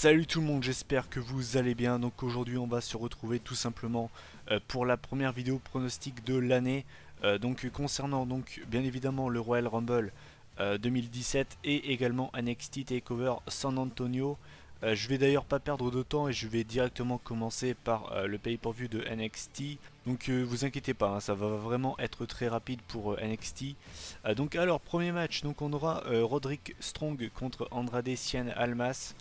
Salut tout le monde, j'espère que vous allez bien. Donc aujourd'hui on va se retrouver tout simplement pour la première vidéo pronostic de l'année. Donc concernant donc bien évidemment le Royal Rumble 2017 et également NXT TakeOver San Antonio. Je vais d'ailleurs pas perdre de temps et je vais directement commencer par le pay-per-view de NXT. Donc vous inquiétez pas, hein, ça va vraiment être très rapide pour NXT. Donc alors premier match, donc on aura Roderick Strong contre Andrade Cien Almas.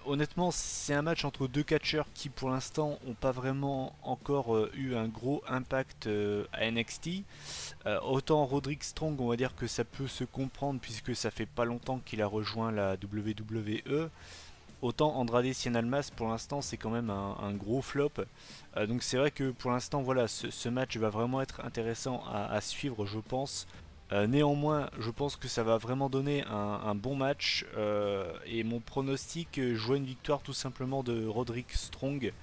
Honnêtement c'est un match entre deux catcheurs qui pour l'instant n'ont pas vraiment encore eu un gros impact à NXT. Autant Roderick Strong, on va dire que ça peut se comprendre puisque ça fait pas longtemps qu'il a rejoint la WWE. Autant Andrade Cien Almas pour l'instant c'est quand même un gros flop. Donc c'est vrai que pour l'instant voilà ce match va vraiment être intéressant à suivre je pense. Néanmoins je pense que ça va vraiment donner un bon match. Et mon pronostic, je vois une victoire tout simplement de Roderick Strong.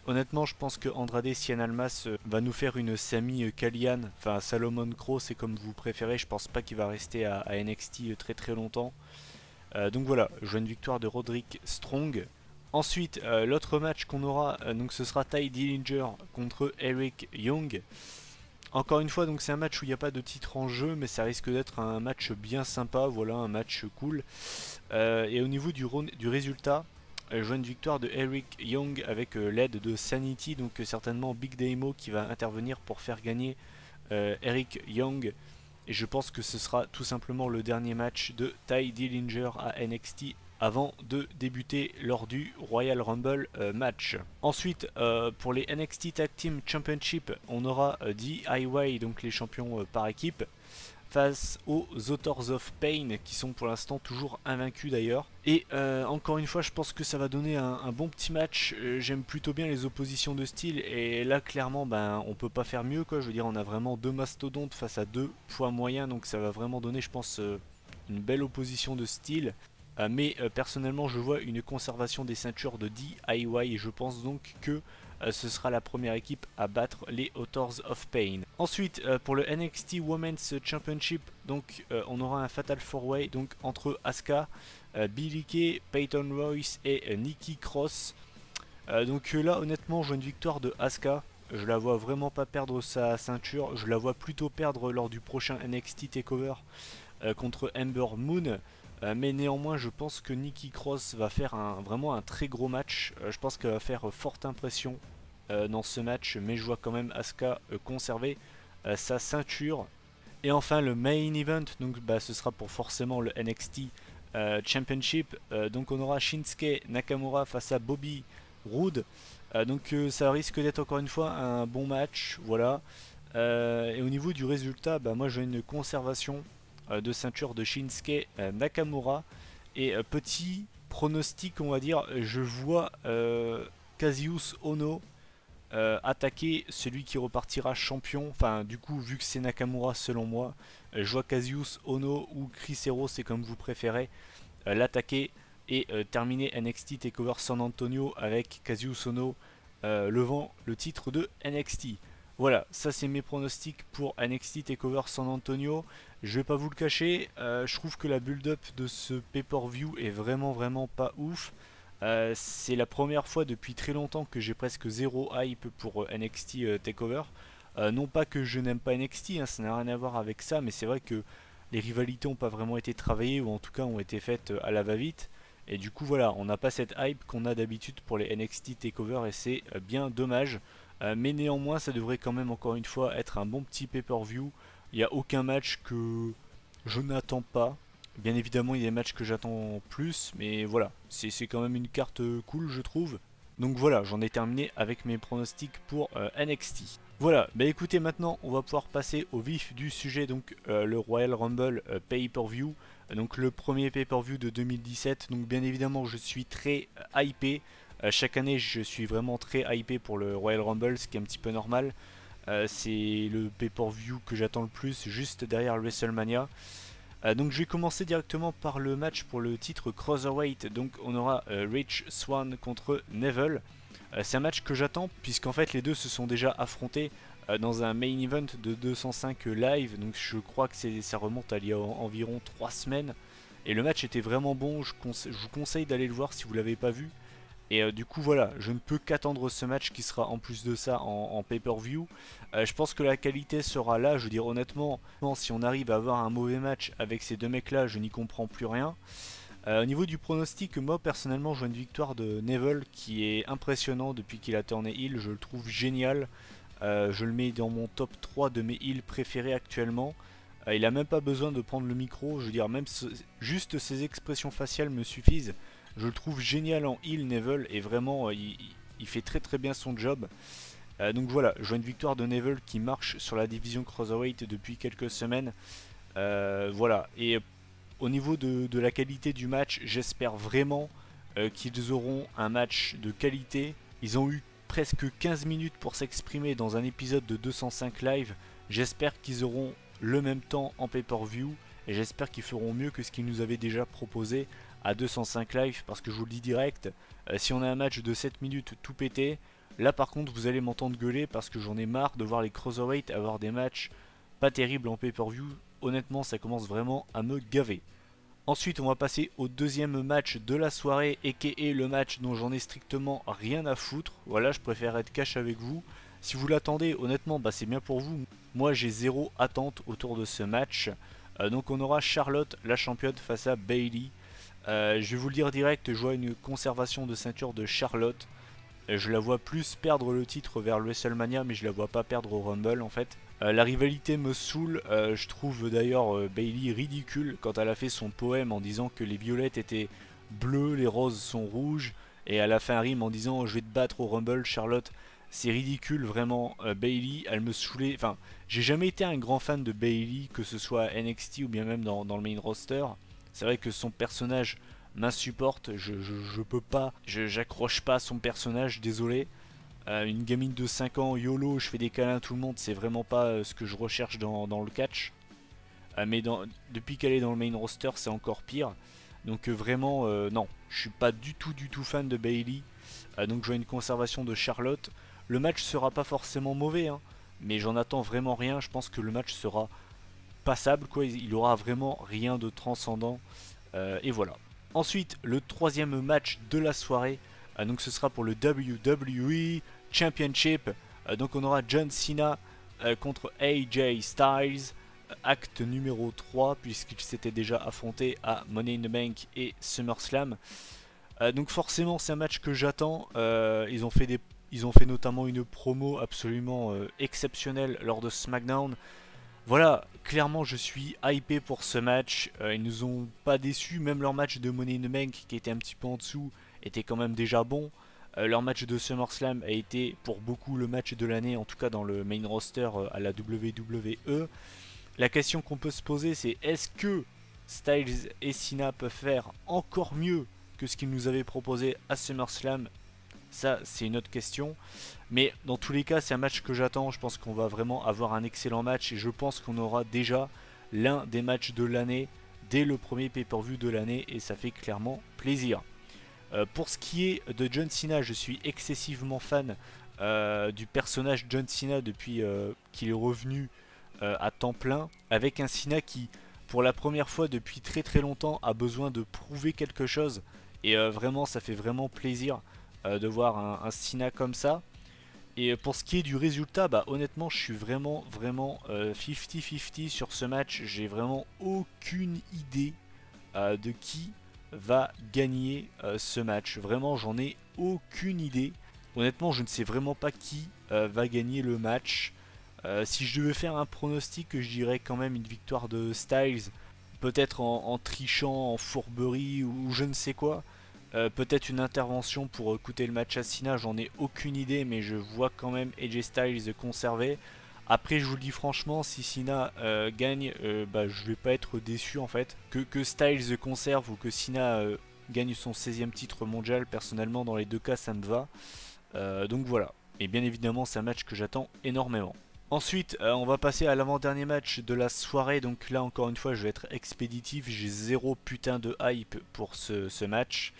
Honnêtement je pense que Andrade Cien Almas va nous faire une Sami Callihan, enfin Salomon Crow c'est comme vous préférez. Je pense pas qu'il va rester à NXT très très longtemps. Donc voilà, je vois une victoire de Roderick Strong. Ensuite, l'autre match qu'on aura, donc ce sera Ty Dillinger contre Eric Young. Encore une fois, donc c'est un match où il n'y a pas de titre en jeu, mais ça risque d'être un match bien sympa, voilà, un match cool. Et au niveau du résultat, je vois une victoire de Eric Young avec l'aide de Sanity, donc certainement Big Damo qui va intervenir pour faire gagner Eric Young. Et je pense que ce sera tout simplement le dernier match de Ty Dillinger à NXT avant de débuter lors du Royal Rumble match. Ensuite, pour les NXT Tag Team Championship, on aura DIY, donc les champions par équipe, face aux Authors of Pain qui sont pour l'instant toujours invaincus d'ailleurs. Et encore une fois je pense que ça va donner un bon petit match. J'aime plutôt bien les oppositions de style et là clairement ben, on peut pas faire mieux quoi. Je veux dire on a vraiment deux mastodontes face à deux poids moyens, donc ça va vraiment donner je pense une belle opposition de style. Mais personnellement je vois une conservation des ceintures de DIY et je pense donc que ce sera la première équipe à battre les Authors of Pain. Ensuite, pour le NXT Women's Championship, donc on aura un Fatal 4-Way donc entre Asuka, Billie Kay, Peyton Royce et Nikki Cross. Donc là, honnêtement, je vois une victoire de Asuka. Je la vois vraiment pas perdre sa ceinture. Je la vois plutôt perdre lors du prochain NXT Takeover contre Ember Moon. Mais néanmoins, je pense que Nikki Cross va faire vraiment un très gros match. Je pense qu'elle va faire forte impression dans ce match, mais je vois quand même Asuka conserver sa ceinture. Et enfin, le main event, donc ce sera pour forcément le NXT Championship. Donc on aura Shinsuke Nakamura face à Bobby Roode. Donc ça risque d'être encore une fois un bon match, voilà. Et au niveau du résultat, moi j'ai une conservation de ceinture de Shinsuke Nakamura. Et petit pronostic, on va dire, je vois Kazuya Ono attaquer celui qui repartira champion. Enfin, du coup, vu que c'est Nakamura selon moi, je vois Kazuya Ono ou Chris Hero, c'est comme vous préférez, l'attaquer et terminer NXT TakeOver San Antonio avec Kazuya Ono levant le titre de NXT. Voilà, ça c'est mes pronostics pour NXT TakeOver San Antonio. Je vais pas vous le cacher, je trouve que la build-up de ce pay-per-view est vraiment pas ouf. C'est la première fois depuis très longtemps que j'ai presque zéro hype pour NXT TakeOver. Non pas que je n'aime pas NXT, hein, ça n'a rien à voir avec ça, mais c'est vrai que les rivalités n'ont pas vraiment été travaillées ou en tout cas ont été faites à la va-vite. Et du coup voilà, on n'a pas cette hype qu'on a d'habitude pour les NXT TakeOver et c'est bien dommage. Mais néanmoins ça devrait quand même encore une fois être un bon petit pay-per-view. Il n'y a aucun match que je n'attends pas. Bien évidemment il y a des matchs que j'attends plus, mais voilà, c'est quand même une carte cool je trouve. Donc voilà, j'en ai terminé avec mes pronostics pour NXT. Voilà, bah écoutez maintenant on va pouvoir passer au vif du sujet, donc le Royal Rumble Pay-Per-View, donc le premier Pay-Per-View de 2017, donc bien évidemment je suis très hypé, chaque année je suis vraiment très hypé pour le Royal Rumble, ce qui est un petit peu normal, c'est le Pay-Per-View que j'attends le plus juste derrière le WrestleMania. Donc je vais commencer directement par le match pour le titre Cruiserweight, donc on aura Rich Swann contre Neville. C'est un match que j'attends puisqu'en fait les deux se sont déjà affrontés dans un main event de 205 live, donc je crois que ça remonte à il y a environ 3 semaines et le match était vraiment bon. Je vous conseille d'aller le voir si vous l'avez pas vu. Et du coup voilà, je ne peux qu'attendre ce match qui sera en plus de ça en pay-per-view. Je pense que la qualité sera là, je veux dire honnêtement, si on arrive à avoir un mauvais match avec ces deux mecs là, je n'y comprends plus rien. Au niveau du pronostic, moi personnellement je vois une victoire de Neville qui est impressionnant depuis qu'il a tourné heel, je le trouve génial. Je le mets dans mon top 3 de mes heals préférés actuellement. Il a même pas besoin de prendre le micro, je veux dire même juste ses expressions faciales me suffisent. Je le trouve génial en heal Neville et vraiment il fait très très bien son job. Donc voilà, je vois une victoire de Neville qui marche sur la division Cruiserweight depuis quelques semaines. Voilà, et au niveau de la qualité du match, j'espère vraiment qu'ils auront un match de qualité. Ils ont eu presque 15 minutes pour s'exprimer dans un épisode de 205 live. J'espère qu'ils auront le même temps en pay-per-view et j'espère qu'ils feront mieux que ce qu'ils nous avaient déjà proposé à 205 live, parce que je vous le dis direct, si on a un match de 7 minutes tout pété, là par contre vous allez m'entendre gueuler parce que j'en ai marre de voir les Cruiserweight avoir des matchs pas terribles en pay-per-view. Honnêtement ça commence vraiment à me gaver. Ensuite on va passer au deuxième match de la soirée, aka le match dont j'en ai strictement rien à foutre. Voilà, je préfère être cash avec vous. Si vous l'attendez, honnêtement, bah c'est bien pour vous. Moi j'ai zéro attente autour de ce match. Donc on aura Charlotte, la championne, face à Bayley. Je vais vous le dire direct, je vois une conservation de ceinture de Charlotte. Je la vois plus perdre le titre vers le WrestleMania, mais je la vois pas perdre au Rumble en fait. La rivalité me saoule, je trouve d'ailleurs Bayley ridicule quand elle a fait son poème en disant que les violettes étaient bleues, les roses sont rouges, et elle a fait un rime en disant je vais te battre au Rumble Charlotte. C'est ridicule vraiment, Bayley elle me saoulait, enfin j'ai jamais été un grand fan de Bayley, que ce soit à NXT ou bien même dans le main roster. C'est vrai que son personnage m'insupporte, je peux pas, j'accroche pas à son personnage, désolé. Une gamine de 5 ans, YOLO, je fais des câlins à tout le monde, c'est vraiment pas ce que je recherche dans le catch. Mais depuis qu'elle est dans le main roster, c'est encore pire. Donc vraiment, non, je suis pas du tout fan de Bayley. Donc je vois une conservation de Charlotte. Le match sera pas forcément mauvais, hein, mais j'en attends vraiment rien. Je pense que le match sera passable, quoi. Il aura vraiment rien de transcendant. Et voilà. Ensuite, le troisième match de la soirée. Donc ce sera pour le WWE Championship. Donc on aura John Cena contre AJ Styles. Acte numéro 3, puisqu'ils s'étaient déjà affrontés à Money in the Bank et SummerSlam. Donc forcément c'est un match que j'attends. Ils ont fait notamment une promo absolument exceptionnelle lors de SmackDown. Voilà, clairement je suis hypé pour ce match. Ils nous ont pas déçus, même leur match de Money in the Bank qui était un petit peu en dessous était quand même déjà bon. Leur match de SummerSlam a été pour beaucoup le match de l'année, en tout cas dans le main roster à la WWE. La question qu'on peut se poser, c'est est-ce que Styles et Cena peuvent faire encore mieux que ce qu'ils nous avaient proposé à SummerSlam? Ça, c'est une autre question. Mais dans tous les cas, c'est un match que j'attends. Je pense qu'on va vraiment avoir un excellent match. Et je pense qu'on aura déjà l'un des matchs de l'année dès le premier pay-per-view de l'année. Et ça fait clairement plaisir. Pour ce qui est de John Cena, je suis excessivement fan du personnage John Cena depuis qu'il est revenu à temps plein. Avec un Cena qui, pour la première fois depuis très très longtemps, a besoin de prouver quelque chose. Et vraiment, ça fait vraiment plaisir de voir un Cena comme ça. Et pour ce qui est du résultat, bah honnêtement je suis vraiment 50-50 sur ce match. J'ai vraiment aucune idée de qui va gagner ce match. Vraiment j'en ai aucune idée. Honnêtement je ne sais vraiment pas qui va gagner le match. Si je devais faire un pronostic, je dirais quand même une victoire de Styles. Peut-être en trichant, en fourberie ou je ne sais quoi. Peut-être une intervention pour coûter le match à Cena, j'en ai aucune idée, mais je vois quand même AJ Styles conserver. Après, je vous le dis franchement, si Cena gagne, bah, je vais pas être déçu en fait. Que Styles conserve ou que Cena gagne son 16e titre mondial, personnellement, dans les deux cas, ça me va. Donc voilà. Et bien évidemment, c'est un match que j'attends énormément. Ensuite, on va passer à l'avant-dernier match de la soirée. Donc là, encore une fois, je vais être expéditif. J'ai zéro putain de hype pour ce match.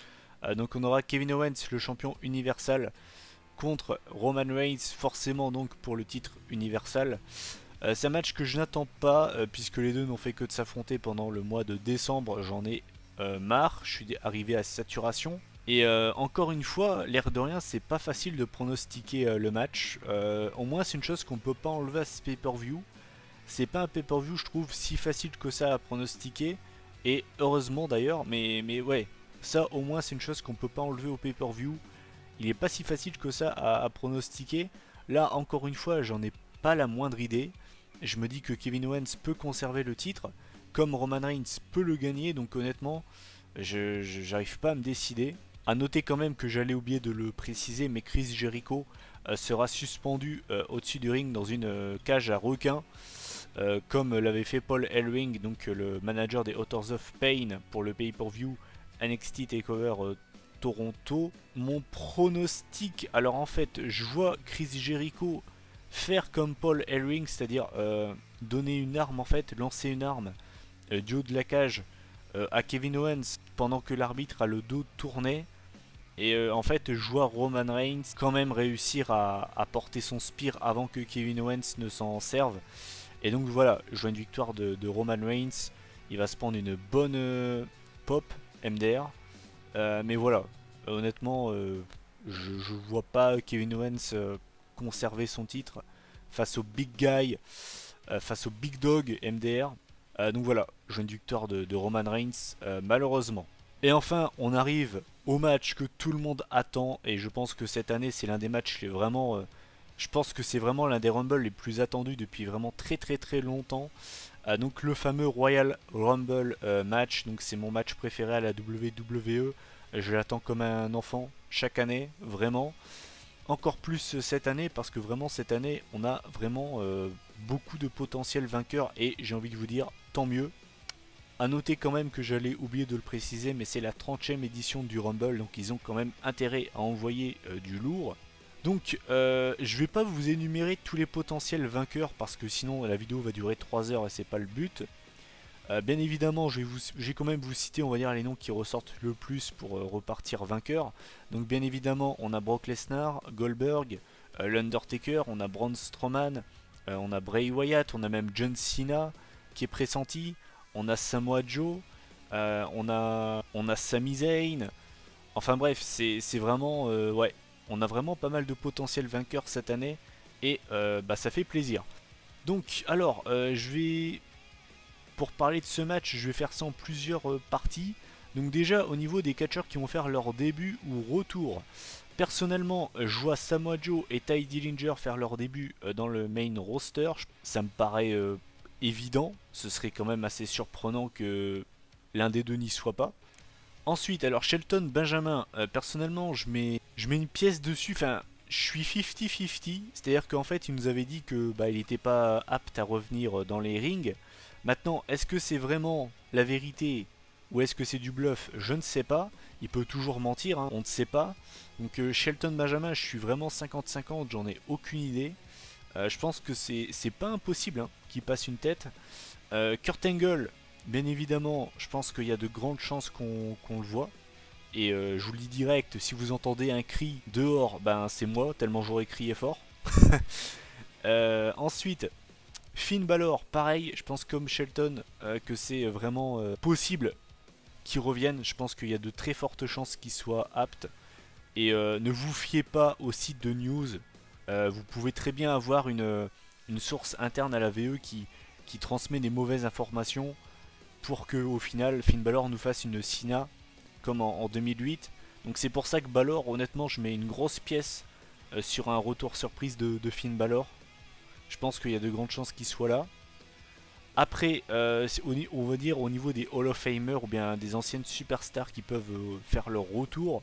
Donc on aura Kevin Owens, le champion universal, contre Roman Reigns, forcément donc pour le titre universal. C'est un match que je n'attends pas, puisque les deux n'ont fait que de s'affronter pendant le mois de décembre. J'en ai marre, je suis arrivé à saturation. Et encore une fois, l'air de rien, c'est pas facile de pronostiquer le match. Au moins, c'est une chose qu'on peut pas enlever à ce pay-per-view. C'est pas un pay-per-view, je trouve, si facile que ça à pronostiquer. Et heureusement d'ailleurs, mais ouais, ça au moins c'est une chose qu'on peut pas enlever au pay-per-view. Il est pas si facile que ça à pronostiquer. Là, encore une fois, j'en ai pas la moindre idée. Je me dis que Kevin Owens peut conserver le titre, comme Roman Reigns peut le gagner, donc honnêtement, j'arrive pas à me décider. A noter quand même que j'allais oublier de le préciser, mais Chris Jericho sera suspendu au-dessus du ring dans une cage à requins, comme l'avait fait Paul Ellering, donc le manager des Authors of Pain pour le pay-per-view NXT TakeOver Toronto. Mon pronostic, alors en fait, je vois Chris Jericho faire comme Paul Ellering, c'est-à-dire donner une arme en fait, lancer une arme du haut de la cage à Kevin Owens pendant que l'arbitre a le dos tourné. Et en fait, je vois Roman Reigns quand même réussir à porter son spear avant que Kevin Owens ne s'en serve. Et donc voilà, je vois une victoire de Roman Reigns. Il va se prendre une bonne pop MDR. Mais voilà, honnêtement, je vois pas Kevin Owens conserver son titre face au big guy, face au big dog MDR. Donc voilà, je vois une victoire de Roman Reigns, malheureusement. Et enfin, on arrive au match que tout le monde attend, et je pense que cette année c'est l'un des matchs vraiment, je pense que c'est vraiment l'un des Rumble les plus attendus depuis vraiment très longtemps. Donc le fameux Royal Rumble match, donc c'est mon match préféré à la WWE. Je l'attends comme un enfant chaque année, vraiment. Encore plus cette année parce que vraiment cette année on a vraiment beaucoup de potentiels vainqueurs et j'ai envie de vous dire tant mieux. A noter quand même que j'allais oublier de le préciser, mais c'est la 30e édition du Rumble, donc ils ont quand même intérêt à envoyer du lourd. Donc je vais pas vous énumérer tous les potentiels vainqueurs parce que sinon la vidéo va durer 3 heures et c'est pas le but. Bien évidemment, je vais quand même vous citer, on va dire, les noms qui ressortent le plus pour repartir vainqueur. Donc bien évidemment, on a Brock Lesnar, Goldberg, l'Undertaker, on a Braun Strowman, on a Bray Wyatt, on a même John Cena qui est pressenti, on a Samoa Joe, on a Sami Zayn. Enfin bref, c'est vraiment, ouais, on a vraiment pas mal de potentiels vainqueurs cette année et bah, ça fait plaisir. Donc alors, pour parler de ce match, je vais faire ça en plusieurs parties. Donc déjà au niveau des catcheurs qui vont faire leur début ou retour. Personnellement, je vois Samoa Joe et Ty Dillinger faire leur début dans le main roster. Ça me paraît évident. Ce serait quand même assez surprenant que l'un des deux n'y soit pas. Ensuite, alors Shelton Benjamin, personnellement, je mets une pièce dessus. Enfin, je suis 50-50. C'est-à-dire qu'en fait, il nous avait dit que bah, il n'était pas apte à revenir dans les rings. Maintenant, est-ce que c'est vraiment la vérité ou est-ce que c'est du bluff? Je ne sais pas. Il peut toujours mentir, hein, on ne sait pas. Donc Shelton Benjamin, je suis vraiment 50-50, j'en ai aucune idée. Je pense que c'est pas impossible hein, qu'il passe une tête. Kurt Angle, bien évidemment, je pense qu'il y a de grandes chances qu'on le voit. Et je vous le dis direct, si vous entendez un cri dehors, ben c'est moi, tellement j'aurais crié fort. Ensuite, Finn Balor, pareil, je pense comme Shelton que c'est vraiment possible qu'il revienne. Je pense qu'il y a de très fortes chances qu'il soit apte. Et ne vous fiez pas au site de news. Vous pouvez très bien avoir une source interne à la VE qui transmet des mauvaises informations pour que au final Finn Balor nous fasse une Cena comme en 2008. Donc c'est pour ça que Balor, honnêtement, je mets une grosse pièce sur un retour surprise de Finn Balor. Je pense qu'il y a de grandes chances qu'il soit là. Après, on va dire au niveau des Hall of Famers ou bien des anciennes superstars qui peuvent faire leur retour,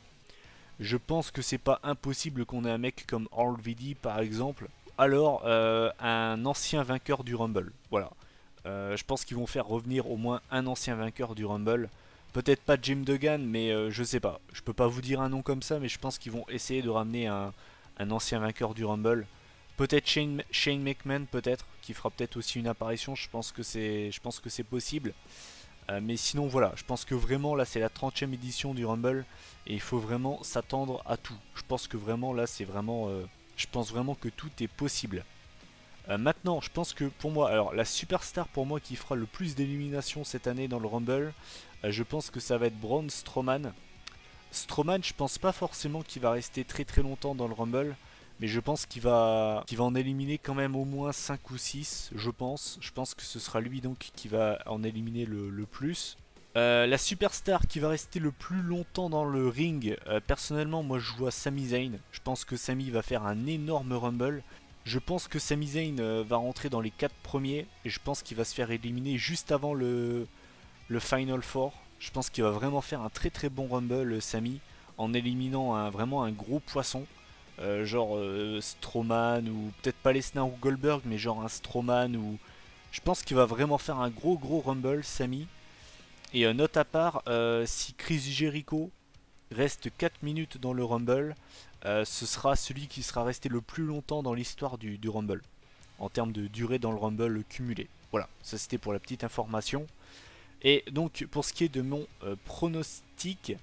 je pense que c'est pas impossible qu'on ait un mec comme RVD par exemple. Alors, un ancien vainqueur du Rumble. Voilà. Je pense qu'ils vont faire revenir au moins un ancien vainqueur du Rumble. Peut-être pas Jim Duggan, mais je sais pas. Je peux pas vous dire un nom comme ça, mais je pense qu'ils vont essayer de ramener un ancien vainqueur du Rumble. Peut-être Shane McMahon, peut-être, qui fera peut-être aussi une apparition. Je pense que c'est possible. Mais sinon, voilà. Je pense que vraiment, là, c'est la 30e édition du Rumble. Et il faut vraiment s'attendre à tout. Je pense que vraiment, là, c'est vraiment... je pense vraiment que tout est possible. Maintenant, je pense que pour moi, alors la superstar pour moi qui fera le plus d'éliminations cette année dans le Rumble, je pense que ça va être Braun Strowman. Strowman, je pense pas forcément qu'il va rester très longtemps dans le Rumble, mais je pense qu'il va en éliminer quand même au moins 5 ou 6, je pense. Je pense que ce sera lui donc qui va en éliminer le plus. La superstar qui va rester le plus longtemps dans le ring, personnellement moi je vois Sami Zayn. Je pense que Sami va faire un énorme Rumble. Je pense que Sami Zayn va rentrer dans les 4 premiers et je pense qu'il va se faire éliminer juste avant le Final Four. Je pense qu'il va vraiment faire un très bon Rumble, Sami, en éliminant vraiment un gros poisson. Genre Strowman ou peut-être pas Lesnar ou Goldberg, mais genre un Strowman ou... Je pense qu'il va vraiment faire un gros Rumble, Sami. Et note à part, si Chris Jericho reste 4 minutes dans le Rumble, ce sera celui qui sera resté le plus longtemps dans l'histoire du Rumble. En termes de durée dans le Rumble cumulé. Voilà, ça c'était pour la petite information. Et donc pour ce qui est de mon pronostic,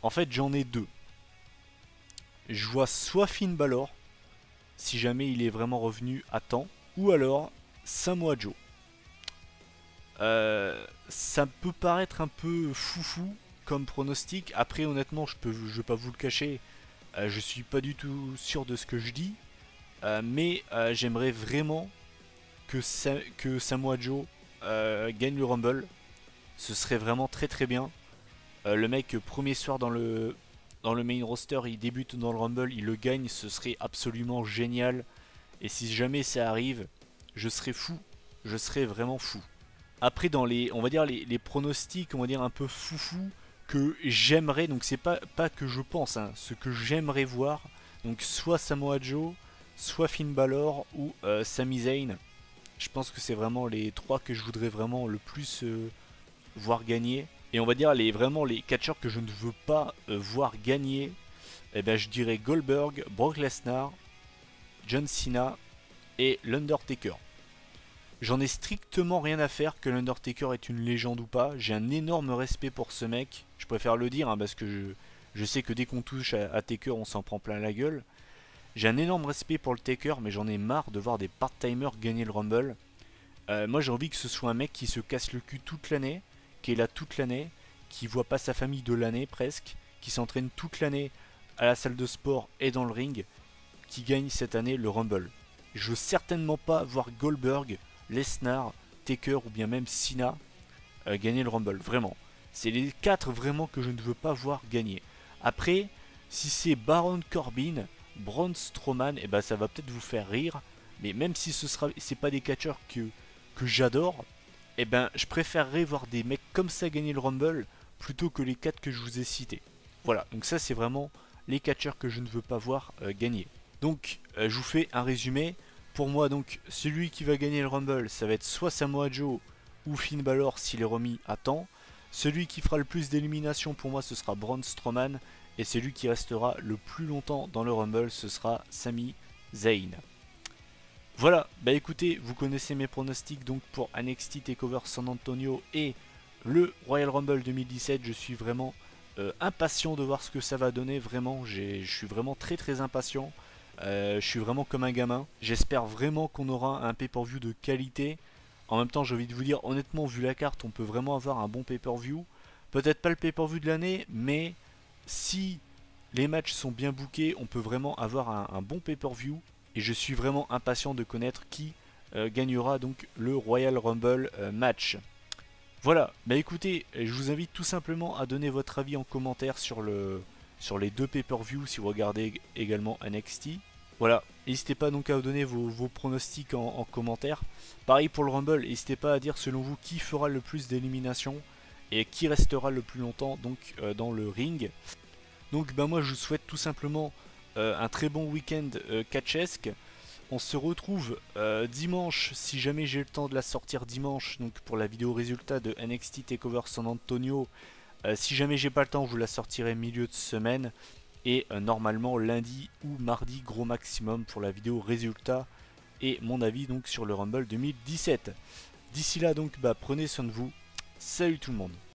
en fait j'en ai deux. Je vois soit Finn Balor, si jamais il est vraiment revenu à temps, ou alors Samoa Joe. Ça peut paraître un peu foufou comme pronostic. Après honnêtement je vais pas vous le cacher, je suis pas du tout sûr de ce que je dis. Mais j'aimerais vraiment que Samoa Joe gagne le Rumble. Ce serait vraiment très bien. Le mec premier soir dans le main roster, il débute dans le Rumble, il le gagne, ce serait absolument génial. Et si jamais ça arrive, je serais fou. Je serais vraiment fou. Après dans les, on va dire les pronostics, on va dire un peu foufou que j'aimerais, donc c'est pas que je pense, hein, ce que j'aimerais voir, donc soit Samoa Joe, soit Finn Balor ou Sami Zayn. Je pense que c'est vraiment les trois que je voudrais vraiment le plus voir gagner. Et on va dire vraiment les catcheurs que je ne veux pas voir gagner, eh ben, je dirais Goldberg, Brock Lesnar, John Cena et l'Undertaker. J'en ai strictement rien à faire que l'Undertaker est une légende ou pas. J'ai un énorme respect pour ce mec. Je préfère le dire hein, parce que je sais que dès qu'on touche à Taker, on s'en prend plein la gueule. J'ai un énorme respect pour le Taker, mais j'en ai marre de voir des part-timers gagner le Rumble. Moi j'ai envie que ce soit un mec qui se casse le cul toute l'année, qui est là toute l'année, qui voit pas sa famille de l'année presque, qui s'entraîne toute l'année à la salle de sport et dans le ring, qui gagne cette année le Rumble. Je veux certainement pas voir Goldberg, Lesnar, Taker ou bien même Cena gagner le Rumble, vraiment. C'est les 4 vraiment que je ne veux pas voir gagner. Après, si c'est Baron Corbin, Braun Strowman, et ben ça va peut-être vous faire rire, mais même si c'est pas des catcheurs que j'adore, et ben je préférerais voir des mecs comme ça gagner le Rumble plutôt que les 4 que je vous ai cités. Voilà, donc ça c'est vraiment les catcheurs que je ne veux pas voir gagner. Donc je vous fais un résumé. Pour moi donc celui qui va gagner le Rumble ça va être soit Samoa Joe ou Finn Balor s'il est remis à temps. Celui qui fera le plus d'éliminations pour moi ce sera Braun Strowman. Et celui qui restera le plus longtemps dans le Rumble ce sera Sami Zayn. Voilà, bah écoutez, vous connaissez mes pronostics donc pour NXT TakeOver San Antonio et le Royal Rumble 2017. Je suis vraiment impatient de voir ce que ça va donner, vraiment, je suis vraiment très impatient. Je suis vraiment comme un gamin. J'espère vraiment qu'on aura un pay-per-view de qualité. En même temps, j'ai envie de vous dire, honnêtement, vu la carte, on peut vraiment avoir un bon pay-per-view. Peut-être pas le pay-per-view de l'année, mais si les matchs sont bien bookés, on peut vraiment avoir un bon pay-per-view. Et je suis vraiment impatient de connaître qui gagnera donc le Royal Rumble match. Voilà, bah écoutez, je vous invite tout simplement à donner votre avis en commentaire sur les deux pay-per-view si vous regardez également NXT. Voilà, n'hésitez pas donc à donner vos pronostics en commentaire. Pareil pour le Rumble, n'hésitez pas à dire selon vous qui fera le plus d'éliminations et qui restera le plus longtemps donc dans le ring. Donc bah moi je vous souhaite tout simplement un très bon week-end catchesque. On se retrouve dimanche, si jamais j'ai le temps de la sortir dimanche, donc pour la vidéo résultat de NXT TakeOver San Antonio. Si jamais j'ai pas le temps, je vous la sortirai milieu de semaine. Et normalement lundi ou mardi gros maximum pour la vidéo résultat et mon avis donc sur le Rumble 2017. D'ici là donc bah prenez soin de vous. Salut tout le monde.